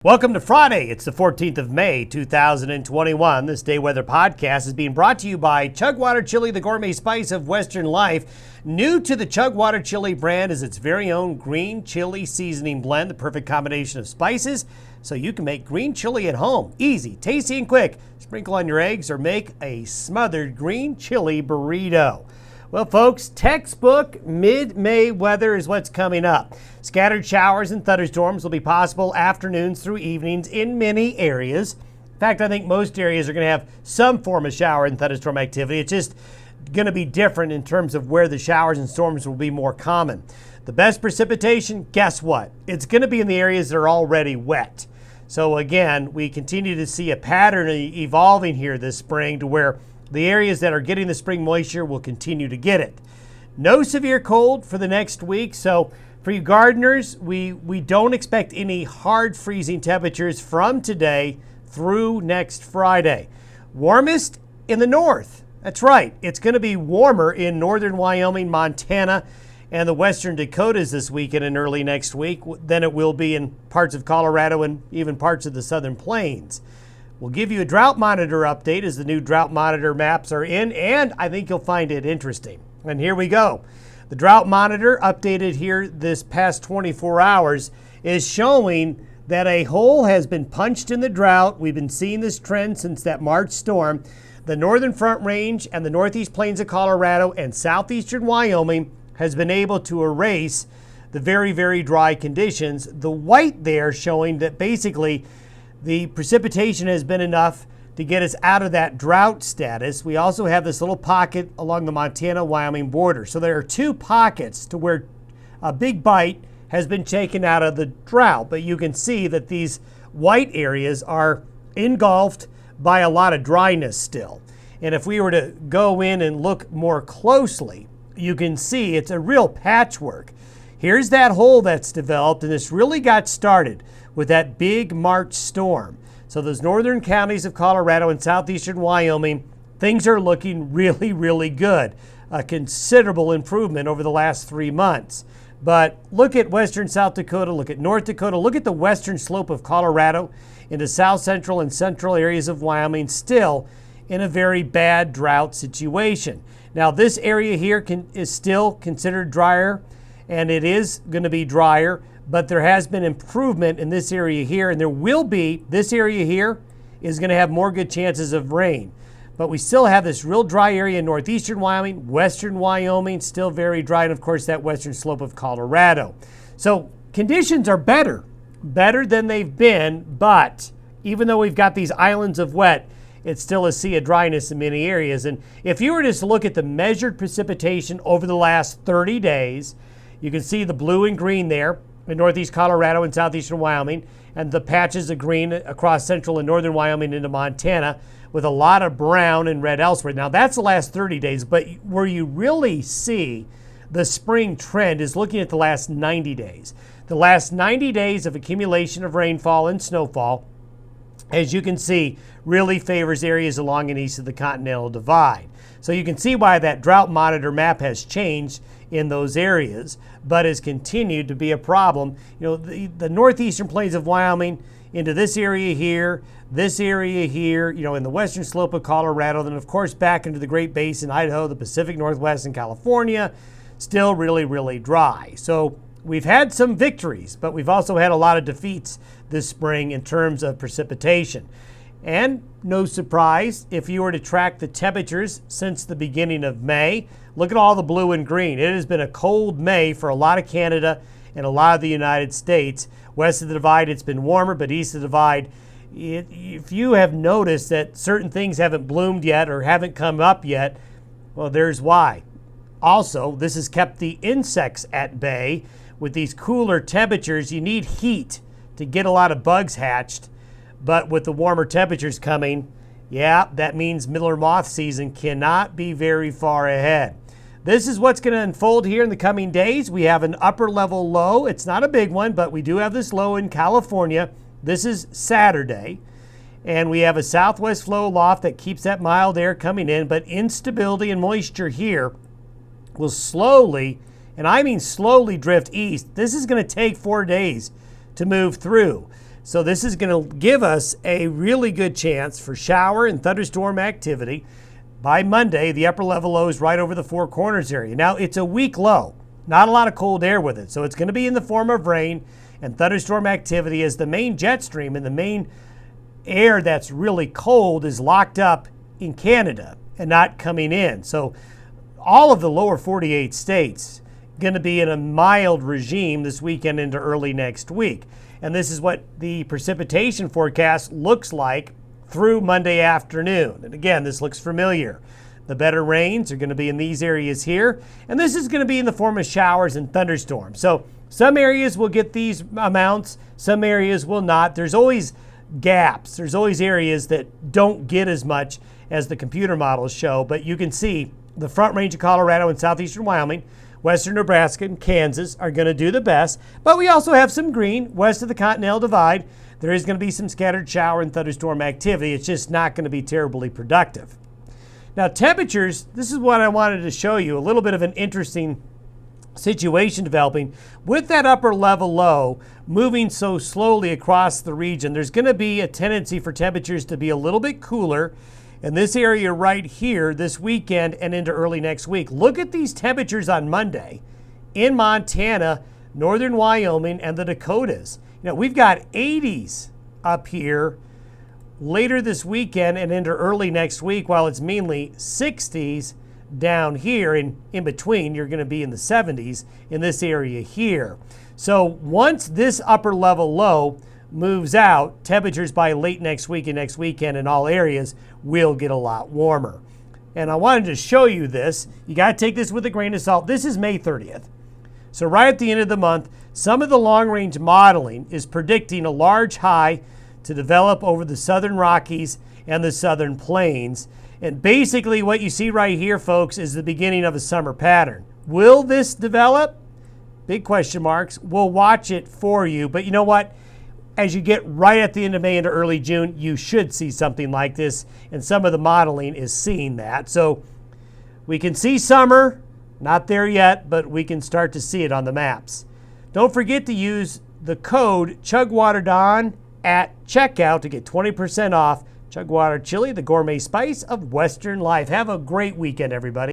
Welcome to Friday. It's the 14th of May, 2021. This Day Weather Podcast is being brought to you by Chugwater Chili, the gourmet spice of Western life. New to the Chugwater Chili brand is its very own green chili seasoning blend, the perfect combination of spices, so you can make green chili at home. Easy, tasty, and quick. Sprinkle on your eggs or make a smothered green chili burrito. Well, folks, textbook mid-May weather is what's coming up. Scattered showers and thunderstorms will be possible afternoons through evenings in many areas. In fact, I think most areas are going to have some form of shower and thunderstorm activity. It's just going to be different in terms of where the showers and storms will be more common. The best precipitation, guess what? It's going to be in the areas that are already wet. So again, we continue to see a pattern evolving here this spring to where the areas that are getting the spring moisture will continue to get it. No severe cold for the next week, so for you gardeners, we don't expect any hard freezing temperatures from today through next Friday. Warmest in the north. That's right. It's going to be warmer in northern Wyoming, Montana, and the western Dakotas this weekend and early next week than it will be in parts of Colorado and even parts of the southern plains. We'll give you a drought monitor update as the new drought monitor maps are in, and I think you'll find it interesting. And here we go. The drought monitor updated here this past 24 hours is showing that a hole has been punched in the drought. We've been seeing this trend since that March storm. The northern Front Range and the northeast plains of Colorado and southeastern Wyoming has been able to erase the very, very dry conditions. The white there showing that basically the precipitation has been enough to get us out of that drought status. We also have this little pocket along the Montana-Wyoming border. So there are two pockets to where a big bite has been taken out of the drought. But you can see that these white areas are engulfed by a lot of dryness still. And if we were to go in and look more closely, you can see it's a real patchwork. Here's that hole that's developed, and this really got started with that big March storm. So those northern counties of Colorado and southeastern Wyoming, things are looking really, really good. A considerable improvement over the last 3 months. But look at western South Dakota, look at North Dakota, look at the western slope of Colorado into south central and central areas of Wyoming, still in a very bad drought situation. Now this area here is still considered drier, and it is going to be drier, but there has been improvement in this area here, and there will be, this area here is going to have more good chances of rain. But we still have this real dry area in northeastern Wyoming, western Wyoming, still very dry, and of course that western slope of Colorado. So conditions are better than they've been, but even though we've got these islands of wet, it's still a sea of dryness in many areas. And if you were just to look at the measured precipitation over the last 30 days, you can see the blue and green there in northeast Colorado and southeastern Wyoming, and the patches of green across central and northern Wyoming into Montana, with a lot of brown and red elsewhere. Now that's the last 30 days, but where you really see the spring trend is looking at the last 90 days. The last 90 days of accumulation of rainfall and snowfall, as you can see, really favors areas along and east of the Continental Divide. So you can see why that drought monitor map has changed in those areas, but has continued to be a problem. You know, the northeastern plains of Wyoming into this area here, you know, in the western slope of Colorado, then of course back into the Great Basin, Idaho, the Pacific Northwest, and California, still really, really dry. So we've had some victories, but we've also had a lot of defeats this spring in terms of precipitation. And no surprise, if you were to track the temperatures since the beginning of May, look at all the blue and green. It has been a cold May for a lot of Canada and a lot of the United States. West of the Divide, it's been warmer, but east of the Divide, if you have noticed that certain things haven't bloomed yet or haven't come up yet, well, there's why. Also, this has kept the insects at bay. With these cooler temperatures, you need heat to get a lot of bugs hatched. But with the warmer temperatures coming, yeah, that means miller moth season cannot be very far ahead. This is what's going to unfold here in the coming days. We have an upper level low. It's not a big one, but we do have this low in California. This is Saturday. And we have a southwest flow aloft that keeps that mild air coming in, but instability and moisture here will slowly, and I mean slowly, drift east. This is going to take 4 days to move through. So this is going to give us a really good chance for shower and thunderstorm activity. By Monday, the upper level low is right over the Four Corners area. Now, it's a weak low, not a lot of cold air with it. So it's going to be in the form of rain and thunderstorm activity as the main jet stream and the main air that's really cold is locked up in Canada and not coming in. So all of the lower 48 states going to be in a mild regime this weekend into early next week. And this is what the precipitation forecast looks like through Monday afternoon. And again, this looks familiar. The better rains are going to be in these areas here. And this is going to be in the form of showers and thunderstorms. So some areas will get these amounts, some areas will not. There's always gaps. There's always areas that don't get as much as the computer models show. But you can see the Front Range of Colorado and southeastern Wyoming, western Nebraska and Kansas are going to do the best. But we also have some green west of the Continental Divide. There is going to be some scattered shower and thunderstorm activity. It's just not going to be terribly productive. Now, temperatures, this is what I wanted to show you, a little bit of an interesting situation developing. With that upper level low moving so slowly across the region, there's going to be a tendency for temperatures to be a little bit cooler in this area right here this weekend and into early next week. Look at these temperatures on Monday in Montana, northern Wyoming, and the Dakotas. You know, we've got 80s up here later this weekend and into early next week, while it's mainly 60s down here. And in between, you're going to be in the 70s in this area here. So once this upper level low moves out, temperatures by late next week and next weekend in all areas will get a lot warmer. And I wanted to show you this. You got to take this with a grain of salt. This is May 30th. So right at the end of the month, some of the long-range modeling is predicting a large high to develop over the southern Rockies and the southern plains. And basically what you see right here, folks, is the beginning of a summer pattern. Will this develop? Big question marks. We'll watch it for you. But you know what? As you get right at the end of May into early June, you should see something like this. And some of the modeling is seeing that. So we can see summer. Not there yet, but we can start to see it on the maps. Don't forget to use the code ChugWaterDon at checkout to get 20% off Chugwater Chili, the gourmet spice of Western life. Have a great weekend, everybody.